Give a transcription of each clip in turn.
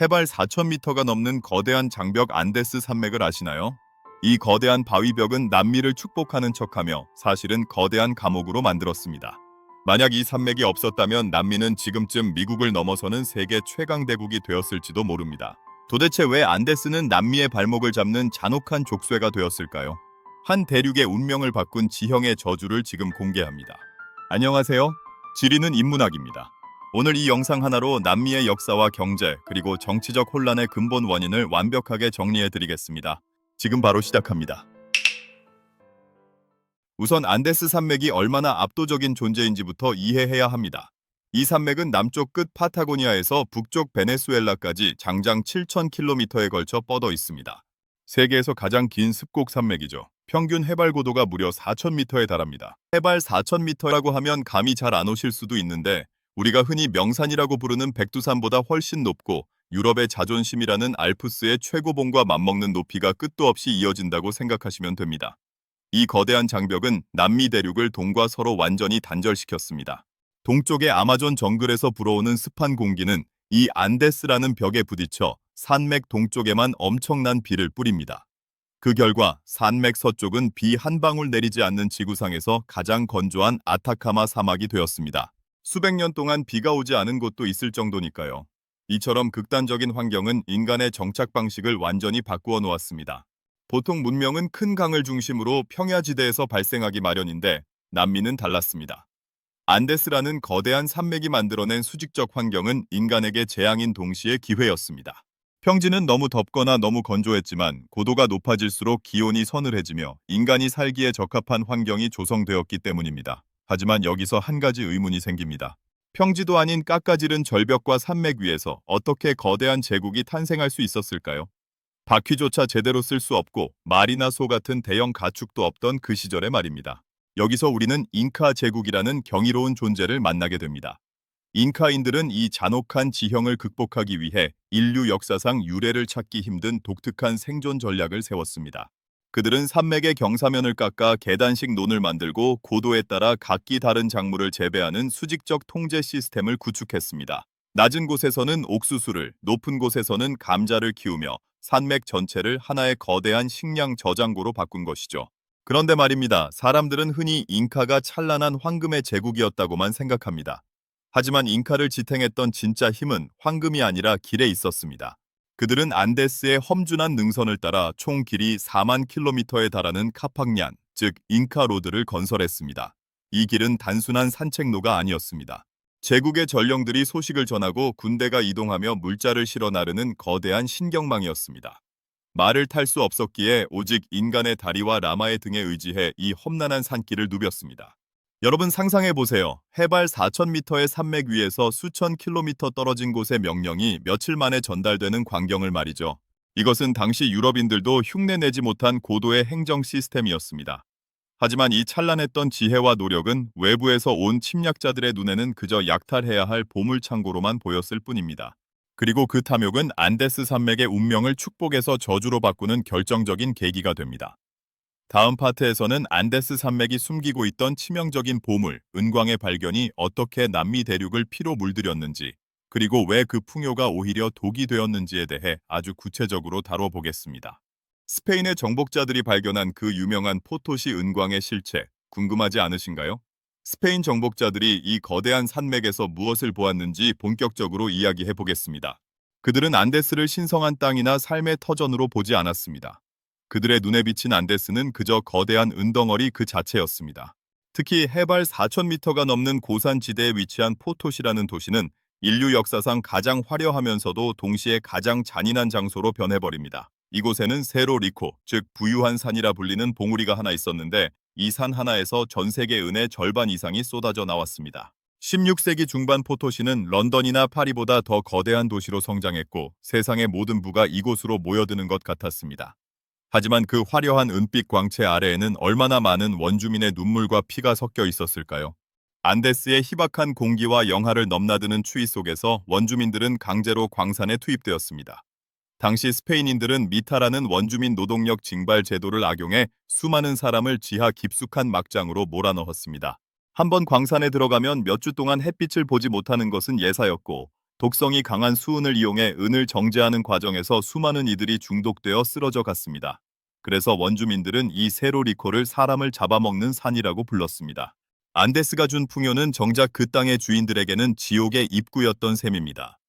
해발 4,000m가 넘는 거대한 장벽 안데스 산맥을 아시나요? 이 거대한 바위벽은 남미를 축복하는 척하며 사실은 거대한 감옥으로 만들었습니다. 만약 이 산맥이 없었다면 남미는 지금쯤 미국을 넘어서는 세계 최강 대국이 되었을지도 모릅니다. 도대체 왜 안데스는 남미의 발목을 잡는 잔혹한 족쇄가 되었을까요? 한 대륙의 운명을 바꾼 지형의 저주를 지금 공개합니다. 안녕하세요. 지리는 인문학입니다. 오늘 이 영상 하나로 남미의 역사와 경제 그리고 정치적 혼란의 근본 원인을 완벽하게 정리해드리겠습니다. 지금 바로 시작합니다. 우선 안데스 산맥이 얼마나 압도적인 존재인지부터 이해해야 합니다. 이 산맥은 남쪽 끝 파타고니아에서 북쪽 베네수엘라까지 장장 7,000km에 걸쳐 뻗어 있습니다. 세계에서 가장 긴 습곡 산맥이죠. 평균 해발 고도가 무려 4,000m에 달합니다. 해발 4,000m라고 하면 감이 잘 안 오실 수도 있는데 우리가 흔히 명산이라고 부르는 백두산보다 훨씬 높고 유럽의 자존심이라는 알프스의 최고봉과 맞먹는 높이가 끝도 없이 이어진다고 생각하시면 됩니다. 이 거대한 장벽은 남미 대륙을 동과 서로 완전히 단절시켰습니다. 동쪽의 아마존 정글에서 불어오는 습한 공기는 이 안데스라는 벽에 부딪혀 산맥 동쪽에만 엄청난 비를 뿌립니다. 그 결과 산맥 서쪽은 비 한 방울 내리지 않는 지구상에서 가장 건조한 아타카마 사막이 되었습니다. 수백 년 동안 비가 오지 않은 곳도 있을 정도니까요. 이처럼 극단적인 환경은 인간의 정착 방식을 완전히 바꾸어 놓았습니다. 보통 문명은 큰 강을 중심으로 평야지대에서 발생하기 마련인데 남미는 달랐습니다. 안데스라는 거대한 산맥이 만들어낸 수직적 환경은 인간에게 재앙인 동시에 기회였습니다. 평지는 너무 덥거나 너무 건조했지만 고도가 높아질수록 기온이 서늘해지며 인간이 살기에 적합한 환경이 조성되었기 때문입니다. 하지만 여기서 한 가지 의문이 생깁니다. 평지도 아닌 깎아지른 절벽과 산맥 위에서 어떻게 거대한 제국이 탄생할 수 있었을까요? 바퀴조차 제대로 쓸 수 없고 말이나 소 같은 대형 가축도 없던 그 시절의 말입니다. 여기서 우리는 잉카 제국이라는 경이로운 존재를 만나게 됩니다. 잉카인들은 이 잔혹한 지형을 극복하기 위해 인류 역사상 유례를 찾기 힘든 독특한 생존 전략을 세웠습니다. 그들은 산맥의 경사면을 깎아 계단식 논을 만들고 고도에 따라 각기 다른 작물을 재배하는 수직적 통제 시스템을 구축했습니다. 낮은 곳에서는 옥수수를, 높은 곳에서는 감자를 키우며 산맥 전체를 하나의 거대한 식량 저장고로 바꾼 것이죠. 그런데 말입니다. 사람들은 흔히 잉카가 찬란한 황금의 제국이었다고만 생각합니다. 하지만 잉카를 지탱했던 진짜 힘은 황금이 아니라 길에 있었습니다. 그들은 안데스의 험준한 능선을 따라 총 길이 4만 킬로미터에 달하는 카팍냔, 즉 잉카로드를 건설했습니다. 이 길은 단순한 산책로가 아니었습니다. 제국의 전령들이 소식을 전하고 군대가 이동하며 물자를 실어 나르는 거대한 신경망이었습니다. 말을 탈 수 없었기에 오직 인간의 다리와 라마의 등에 의지해 이 험난한 산길을 누볐습니다. 여러분 상상해 보세요. 해발 4,000m의 산맥 위에서 수천 킬로미터 떨어진 곳의 명령이 며칠 만에 전달되는 광경을 말이죠. 이것은 당시 유럽인들도 흉내내지 못한 고도의 행정 시스템이었습니다. 하지만 이 찬란했던 지혜와 노력은 외부에서 온 침략자들의 눈에는 그저 약탈해야 할 보물창고로만 보였을 뿐입니다. 그리고 그 탐욕은 안데스 산맥의 운명을 축복에서 저주로 바꾸는 결정적인 계기가 됩니다. 다음 파트에서는 안데스 산맥이 숨기고 있던 치명적인 보물, 은광의 발견이 어떻게 남미 대륙을 피로 물들였는지, 그리고 왜 그 풍요가 오히려 독이 되었는지에 대해 아주 구체적으로 다뤄보겠습니다. 스페인의 정복자들이 발견한 그 유명한 포토시 은광의 실체, 궁금하지 않으신가요? 스페인 정복자들이 이 거대한 산맥에서 무엇을 보았는지 본격적으로 이야기해 보겠습니다. 그들은 안데스를 신성한 땅이나 삶의 터전으로 보지 않았습니다. 그들의 눈에 비친 안데스는 그저 거대한 은덩어리 그 자체였습니다. 특히 해발 4,000m가 넘는 고산지대에 위치한 포토시라는 도시는 인류 역사상 가장 화려하면서도 동시에 가장 잔인한 장소로 변해버립니다. 이곳에는 세로 리코, 즉 부유한 산이라 불리는 봉우리가 하나 있었는데 이 산 하나에서 전 세계 은의 절반 이상이 쏟아져 나왔습니다. 16세기 중반 포토시는 런던이나 파리보다 더 거대한 도시로 성장했고 세상의 모든 부가 이곳으로 모여드는 것 같았습니다. 하지만 그 화려한 은빛 광채 아래에는 얼마나 많은 원주민의 눈물과 피가 섞여 있었을까요? 안데스의 희박한 공기와 영하를 넘나드는 추위 속에서 원주민들은 강제로 광산에 투입되었습니다. 당시 스페인인들은 미타라는 원주민 노동력 징발 제도를 악용해 수많은 사람을 지하 깊숙한 막장으로 몰아넣었습니다. 한번 광산에 들어가면 몇 주 동안 햇빛을 보지 못하는 것은 예사였고 독성이 강한 수은을 이용해 은을 정제하는 과정에서 수많은 이들이 중독되어 쓰러져 갔습니다. 그래서 원주민들은 이 세로리코를 사람을 잡아먹는 산이라고 불렀습니다. 안데스가 준 풍요는 정작 그 땅의 주인들에게는 지옥의 입구였던 셈입니다.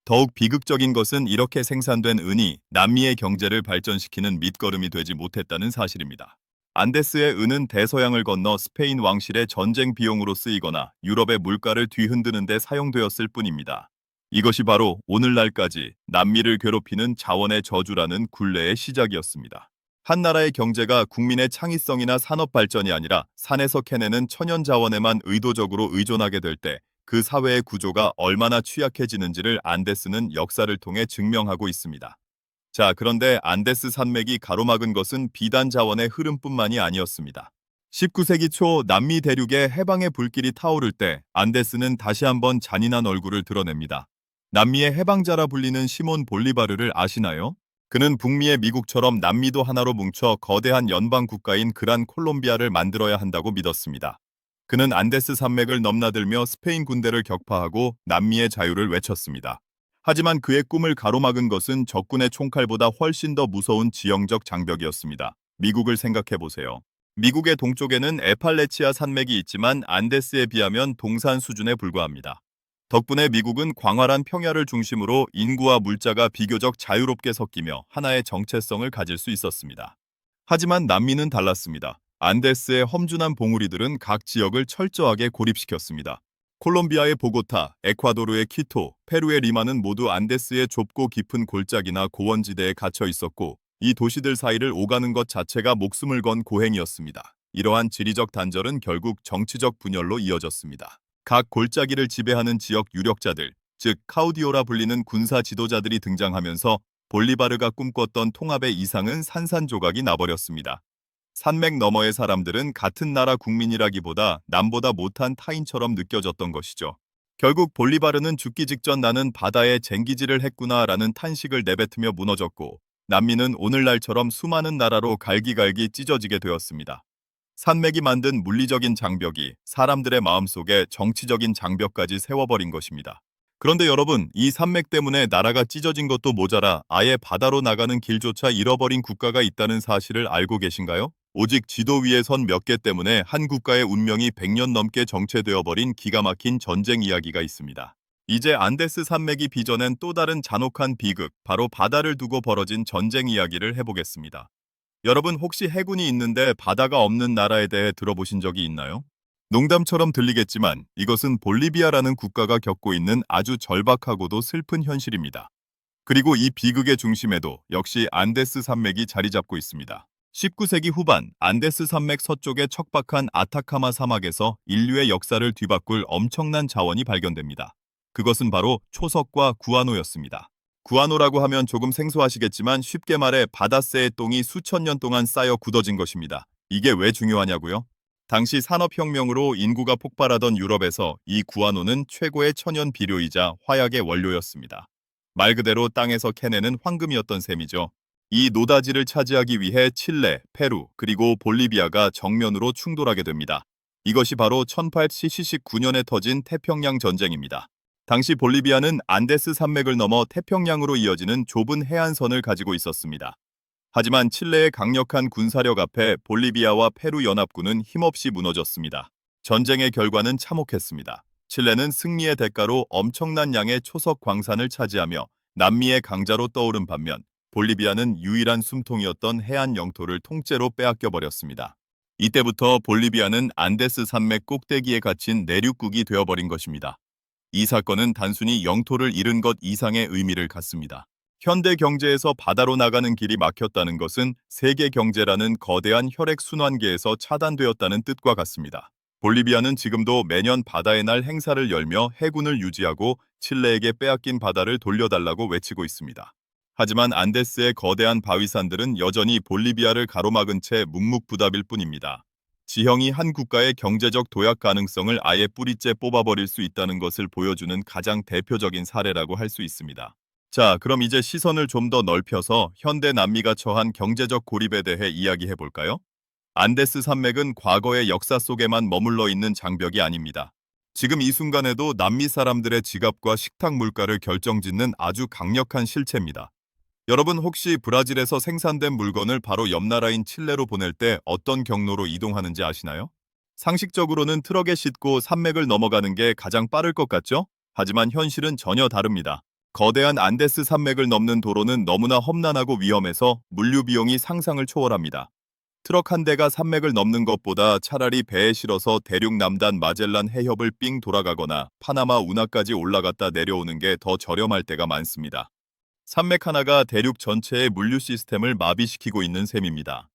더욱 비극적인 것은 이렇게 생산된 은이 남미의 경제를 발전시키는 밑거름이 되지 못했다는 사실입니다. 안데스의 은은 대서양을 건너 스페인 왕실의 전쟁 비용으로 쓰이거나 유럽의 물가를 뒤흔드는 데 사용되었을 뿐입니다. 이것이 바로 오늘날까지 남미를 괴롭히는 자원의 저주라는 굴레의 시작이었습니다. 한 나라의 경제가 국민의 창의성이나 산업 발전이 아니라 산에서 캐내는 천연 자원에만 의도적으로 의존하게 될 때 그 사회의 구조가 얼마나 취약해지는지를 안데스는 역사를 통해 증명하고 있습니다. 자, 그런데 안데스 산맥이 가로막은 것은 비단 자원의 흐름뿐만이 아니었습니다. 19세기 초 남미 대륙에 해방의 불길이 타오를 때 안데스는 다시 한번 잔인한 얼굴을 드러냅니다. 남미의 해방자라 불리는 시몬 볼리바르를 아시나요? 그는 북미의 미국처럼 남미도 하나로 뭉쳐 거대한 연방 국가인 그란 콜롬비아를 만들어야 한다고 믿었습니다. 그는 안데스 산맥을 넘나들며 스페인 군대를 격파하고 남미의 자유를 외쳤습니다. 하지만 그의 꿈을 가로막은 것은 적군의 총칼보다 훨씬 더 무서운 지형적 장벽이었습니다. 미국을 생각해 보세요. 미국의 동쪽에는 에팔레치아 산맥이 있지만 안데스에 비하면 동산 수준에 불과합니다. 덕분에 미국은 광활한 평야를 중심으로 인구와 물자가 비교적 자유롭게 섞이며 하나의 정체성을 가질 수 있었습니다. 하지만 남미는 달랐습니다. 안데스의 험준한 봉우리들은 각 지역을 철저하게 고립시켰습니다. 콜롬비아의 보고타, 에콰도르의 키토, 페루의 리마는 모두 안데스의 좁고 깊은 골짜기나 고원지대에 갇혀 있었고 이 도시들 사이를 오가는 것 자체가 목숨을 건 고행이었습니다. 이러한 지리적 단절은 결국 정치적 분열로 이어졌습니다. 각 골짜기를 지배하는 지역 유력자들, 즉 카우디오라 불리는 군사 지도자들이 등장하면서 볼리바르가 꿈꿨던 통합의 이상은 산산조각이 나버렸습니다. 산맥 너머의 사람들은 같은 나라 국민이라기보다 남보다 못한 타인처럼 느껴졌던 것이죠. 결국 볼리바르는 죽기 직전 나는 바다에 쟁기질을 했구나라는 탄식을 내뱉으며 무너졌고 남미는 오늘날처럼 수많은 나라로 갈기갈기 찢어지게 되었습니다. 산맥이 만든 물리적인 장벽이 사람들의 마음속에 정치적인 장벽까지 세워버린 것입니다. 그런데 여러분, 이 산맥 때문에 나라가 찢어진 것도 모자라 아예 바다로 나가는 길조차 잃어버린 국가가 있다는 사실을 알고 계신가요? 오직 지도 위에 선 몇 개 때문에 한 국가의 운명이 100년 넘게 정체되어 버린 기가 막힌 전쟁 이야기가 있습니다. 이제 안데스 산맥이 빚어낸 또 다른 잔혹한 비극, 바로 바다를 두고 벌어진 전쟁 이야기를 해보겠습니다. 여러분 혹시 해군이 있는데 바다가 없는 나라에 대해 들어보신 적이 있나요? 농담처럼 들리겠지만 이것은 볼리비아라는 국가가 겪고 있는 아주 절박하고도 슬픈 현실입니다. 그리고 이 비극의 중심에도 역시 안데스 산맥이 자리 잡고 있습니다. 19세기 후반 안데스 산맥 서쪽의 척박한 아타카마 사막에서 인류의 역사를 뒤바꿀 엄청난 자원이 발견됩니다. 그것은 바로 초석과 구아노였습니다. 구아노라고 하면 조금 생소하시겠지만 쉽게 말해 바다새의 똥이 수천 년 동안 쌓여 굳어진 것입니다. 이게 왜 중요하냐고요? 당시 산업혁명으로 인구가 폭발하던 유럽에서 이 구아노는 최고의 천연 비료이자 화약의 원료였습니다. 말 그대로 땅에서 캐내는 황금이었던 셈이죠. 이 노다지를 차지하기 위해 칠레, 페루, 그리고 볼리비아가 정면으로 충돌하게 됩니다. 이것이 바로 1879년에 터진 태평양 전쟁입니다. 당시 볼리비아는 안데스 산맥을 넘어 태평양으로 이어지는 좁은 해안선을 가지고 있었습니다. 하지만 칠레의 강력한 군사력 앞에 볼리비아와 페루 연합군은 힘없이 무너졌습니다. 전쟁의 결과는 참혹했습니다. 칠레는 승리의 대가로 엄청난 양의 초석 광산을 차지하며 남미의 강자로 떠오른 반면 볼리비아는 유일한 숨통이었던 해안 영토를 통째로 빼앗겨 버렸습니다. 이때부터 볼리비아는 안데스 산맥 꼭대기에 갇힌 내륙국이 되어버린 것입니다. 이 사건은 단순히 영토를 잃은 것 이상의 의미를 갖습니다. 현대 경제에서 바다로 나가는 길이 막혔다는 것은 세계 경제라는 거대한 혈액순환계에서 차단되었다는 뜻과 같습니다. 볼리비아는 지금도 매년 바다의 날 행사를 열며 해군을 유지하고 칠레에게 빼앗긴 바다를 돌려달라고 외치고 있습니다. 하지만 안데스의 거대한 바위산들은 여전히 볼리비아를 가로막은 채 묵묵부답일 뿐입니다. 지형이 한 국가의 경제적 도약 가능성을 아예 뿌리째 뽑아버릴 수 있다는 것을 보여주는 가장 대표적인 사례라고 할 수 있습니다. 자, 그럼 이제 시선을 좀 더 넓혀서 현대 남미가 처한 경제적 고립에 대해 이야기해 볼까요? 안데스 산맥은 과거의 역사 속에만 머물러 있는 장벽이 아닙니다. 지금 이 순간에도 남미 사람들의 지갑과 식탁 물가를 결정짓는 아주 강력한 실체입니다. 여러분 혹시 브라질에서 생산된 물건을 바로 옆 나라인 칠레로 보낼 때 어떤 경로로 이동하는지 아시나요? 상식적으로는 트럭에 싣고 산맥을 넘어가는 게 가장 빠를 것 같죠? 하지만 현실은 전혀 다릅니다. 거대한 안데스 산맥을 넘는 도로는 너무나 험난하고 위험해서 물류 비용이 상상을 초월합니다. 트럭 한 대가 산맥을 넘는 것보다 차라리 배에 실어서 대륙 남단 마젤란 해협을 삥 돌아가거나 파나마 운하까지 올라갔다 내려오는 게 더 저렴할 때가 많습니다. 산맥 하나가 대륙 전체의 물류 시스템을 마비시키고 있는 셈입니다.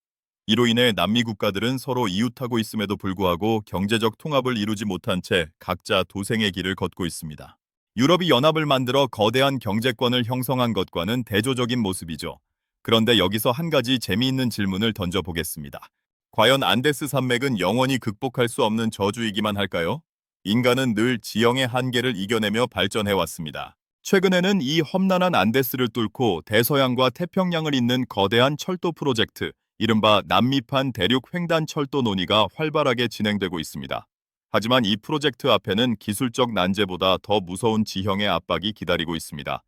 이로 인해 남미 국가들은 서로 이웃하고 있음에도 불구하고 경제적 통합을 이루지 못한 채 각자 도생의 길을 걷고 있습니다. 유럽이 연합을 만들어 거대한 경제권을 형성한 것과는 대조적인 모습이죠. 그런데 여기서 한 가지 재미있는 질문을 던져보겠습니다. 과연 안데스 산맥은 영원히 극복할 수 없는 저주이기만 할까요? 인간은 늘 지형의 한계를 이겨내며 발전해왔습니다. 최근에는 이 험난한 안데스를 뚫고 대서양과 태평양을 잇는 거대한 철도 프로젝트, 이른바 남미판 대륙 횡단 철도 논의가 활발하게 진행되고 있습니다. 하지만 이 프로젝트 앞에는 기술적 난제보다 더 무서운 지형의 압박이 기다리고 있습니다.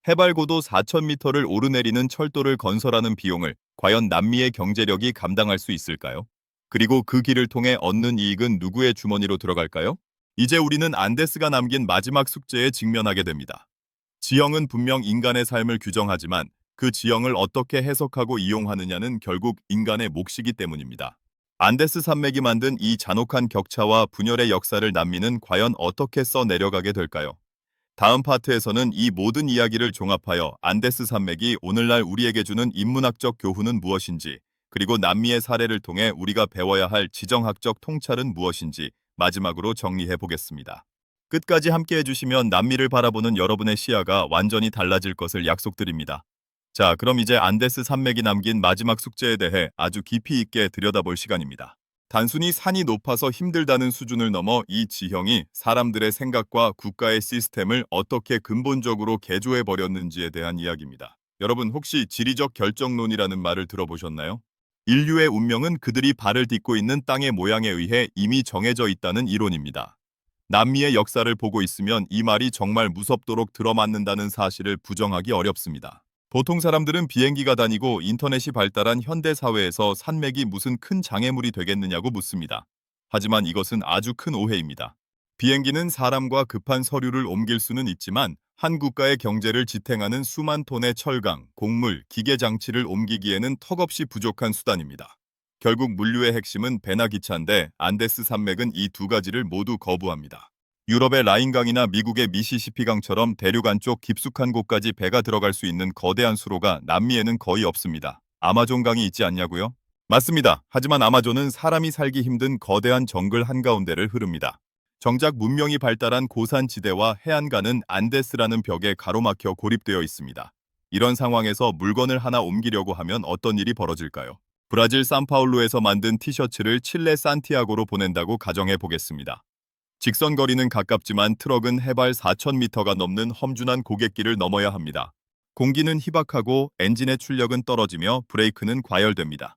해발 고도 4,000m를 오르내리는 철도를 건설하는 비용을 과연 남미의 경제력이 감당할 수 있을까요? 그리고 그 길을 통해 얻는 이익은 누구의 주머니로 들어갈까요? 이제 우리는 안데스가 남긴 마지막 숙제에 직면하게 됩니다. 지형은 분명 인간의 삶을 규정하지만 그 지형을 어떻게 해석하고 이용하느냐는 결국 인간의 몫이기 때문입니다. 안데스 산맥이 만든 이 잔혹한 격차와 분열의 역사를 남미는 과연 어떻게 써내려가게 될까요? 다음 파트에서는 이 모든 이야기를 종합하여 안데스 산맥이 오늘날 우리에게 주는 인문학적 교훈은 무엇인지, 그리고 남미의 사례를 통해 우리가 배워야 할 지정학적 통찰은 무엇인지 마지막으로 정리해 보겠습니다. 끝까지 함께 해주시면 남미를 바라보는 여러분의 시야가 완전히 달라질 것을 약속드립니다. 자, 그럼 이제 안데스 산맥이 남긴 마지막 숙제에 대해 아주 깊이 있게 들여다볼 시간입니다. 단순히 산이 높아서 힘들다는 수준을 넘어 이 지형이 사람들의 생각과 국가의 시스템을 어떻게 근본적으로 개조해 버렸는지에 대한 이야기입니다. 여러분 혹시 지리적 결정론이라는 말을 들어보셨나요? 인류의 운명은 그들이 발을 딛고 있는 땅의 모양에 의해 이미 정해져 있다는 이론입니다. 남미의 역사를 보고 있으면 이 말이 정말 무섭도록 들어맞는다는 사실을 부정하기 어렵습니다. 보통 사람들은 비행기가 다니고 인터넷이 발달한 현대 사회에서 산맥이 무슨 큰 장애물이 되겠느냐고 묻습니다. 하지만 이것은 아주 큰 오해입니다. 비행기는 사람과 급한 서류를 옮길 수는 있지만 한 국가의 경제를 지탱하는 수만 톤의 철강, 곡물, 기계 장치를 옮기기에는 턱없이 부족한 수단입니다. 결국 물류의 핵심은 배나 기차인데 안데스 산맥은 이 두 가지를 모두 거부합니다. 유럽의 라인강이나 미국의 미시시피강처럼 대륙 안쪽 깊숙한 곳까지 배가 들어갈 수 있는 거대한 수로가 남미에는 거의 없습니다. 아마존강이 있지 않냐고요? 맞습니다. 하지만 아마존은 사람이 살기 힘든 거대한 정글 한가운데를 흐릅니다. 정작 문명이 발달한 고산지대와 해안가는 안데스라는 벽에 가로막혀 고립되어 있습니다. 이런 상황에서 물건을 하나 옮기려고 하면 어떤 일이 벌어질까요? 브라질 산파울루에서 만든 티셔츠를 칠레 산티아고로 보낸다고 가정해 보겠습니다. 직선 거리는 가깝지만 트럭은 해발 4,000m가 넘는 험준한 고갯길을 넘어야 합니다. 공기는 희박하고 엔진의 출력은 떨어지며 브레이크는 과열됩니다.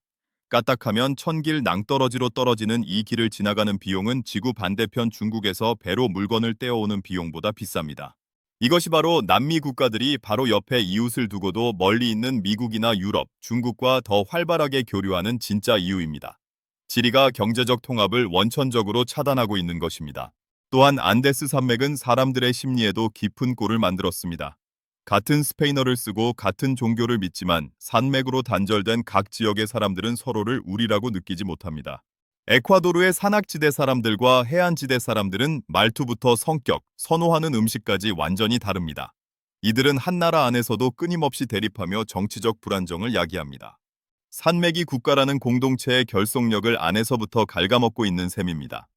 까딱하면 천길 낭떠러지로 떨어지는 이 길을 지나가는 비용은 지구 반대편 중국에서 배로 물건을 떼어오는 비용보다 비쌉니다. 이것이 바로 남미 국가들이 바로 옆에 이웃을 두고도 멀리 있는 미국이나 유럽, 중국과 더 활발하게 교류하는 진짜 이유입니다. 지리가 경제적 통합을 원천적으로 차단하고 있는 것입니다. 또한 안데스 산맥은 사람들의 심리에도 깊은 골을 만들었습니다. 같은 스페인어를 쓰고 같은 종교를 믿지만 산맥으로 단절된 각 지역의 사람들은 서로를 우리라고 느끼지 못합니다. 에콰도르의 산악지대 사람들과 해안지대 사람들은 말투부터 성격, 선호하는 음식까지 완전히 다릅니다. 이들은 한 나라 안에서도 끊임없이 대립하며 정치적 불안정을 야기합니다. 산맥이 국가라는 공동체의 결속력을 안에서부터 갉아먹고 있는 셈입니다.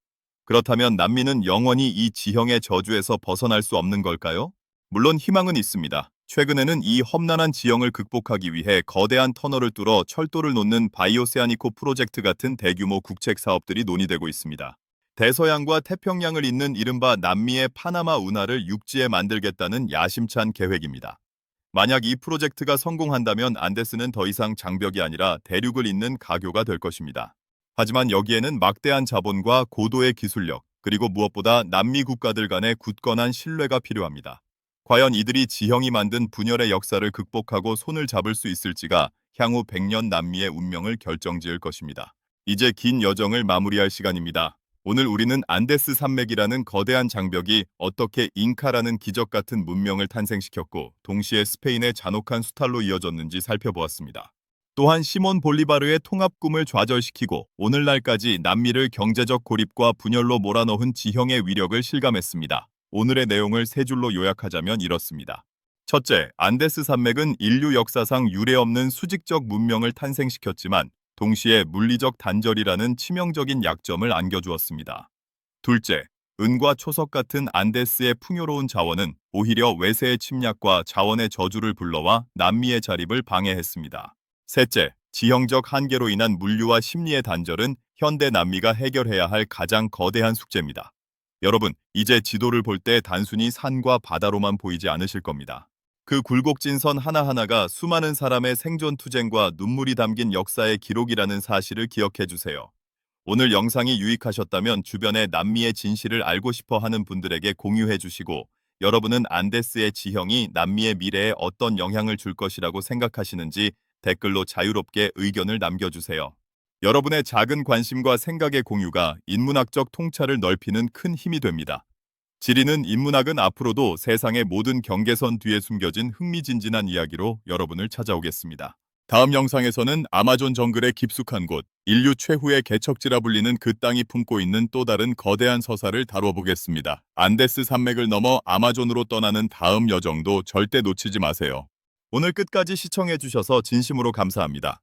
그렇다면 남미는 영원히 이 지형의 저주에서 벗어날 수 없는 걸까요? 물론 희망은 있습니다. 최근에는 이 험난한 지형을 극복하기 위해 거대한 터널을 뚫어 철도를 놓는 바이오세아니코 프로젝트 같은 대규모 국책 사업들이 논의되고 있습니다. 대서양과 태평양을 잇는 이른바 남미의 파나마 운하를 육지에 만들겠다는 야심찬 계획입니다. 만약 이 프로젝트가 성공한다면 안데스는 더 이상 장벽이 아니라 대륙을 잇는 가교가 될 것입니다. 하지만 여기에는 막대한 자본과 고도의 기술력, 그리고 무엇보다 남미 국가들 간의 굳건한 신뢰가 필요합니다. 과연 이들이 지형이 만든 분열의 역사를 극복하고 손을 잡을 수 있을지가 향후 100년 남미의 운명을 결정지을 것입니다. 이제 긴 여정을 마무리할 시간입니다. 오늘 우리는 안데스 산맥이라는 거대한 장벽이 어떻게 잉카라는 기적 같은 문명을 탄생시켰고 동시에 스페인의 잔혹한 수탈로 이어졌는지 살펴보았습니다. 또한 시몬 볼리바르의 통합 꿈을 좌절시키고 오늘날까지 남미를 경제적 고립과 분열로 몰아넣은 지형의 위력을 실감했습니다. 오늘의 내용을 세 줄로 요약하자면 이렇습니다. 첫째, 안데스 산맥은 인류 역사상 유례없는 수직적 문명을 탄생시켰지만 동시에 물리적 단절이라는 치명적인 약점을 안겨주었습니다. 둘째, 은과 초석 같은 안데스의 풍요로운 자원은 오히려 외세의 침략과 자원의 저주를 불러와 남미의 자립을 방해했습니다. 셋째, 지형적 한계로 인한 물류와 심리의 단절은 현대 남미가 해결해야 할 가장 거대한 숙제입니다. 여러분, 이제 지도를 볼 때 단순히 산과 바다로만 보이지 않으실 겁니다. 그 굴곡진 선 하나하나가 수많은 사람의 생존 투쟁과 눈물이 담긴 역사의 기록이라는 사실을 기억해 주세요. 오늘 영상이 유익하셨다면 주변에 남미의 진실을 알고 싶어 하는 분들에게 공유해 주시고, 여러분은 안데스의 지형이 남미의 미래에 어떤 영향을 줄 것이라고 생각하시는지 댓글로 자유롭게 의견을 남겨주세요. 여러분의 작은 관심과 생각의 공유가 인문학적 통찰을 넓히는 큰 힘이 됩니다. 지리는 인문학은 앞으로도 세상의 모든 경계선 뒤에 숨겨진 흥미진진한 이야기로 여러분을 찾아오겠습니다. 다음 영상에서는 아마존 정글의 깊숙한 곳, 인류 최후의 개척지라 불리는 그 땅이 품고 있는 또 다른 거대한 서사를 다뤄보겠습니다. 안데스 산맥을 넘어 아마존으로 떠나는 다음 여정도 절대 놓치지 마세요. 오늘 끝까지 시청해주셔서 진심으로 감사합니다.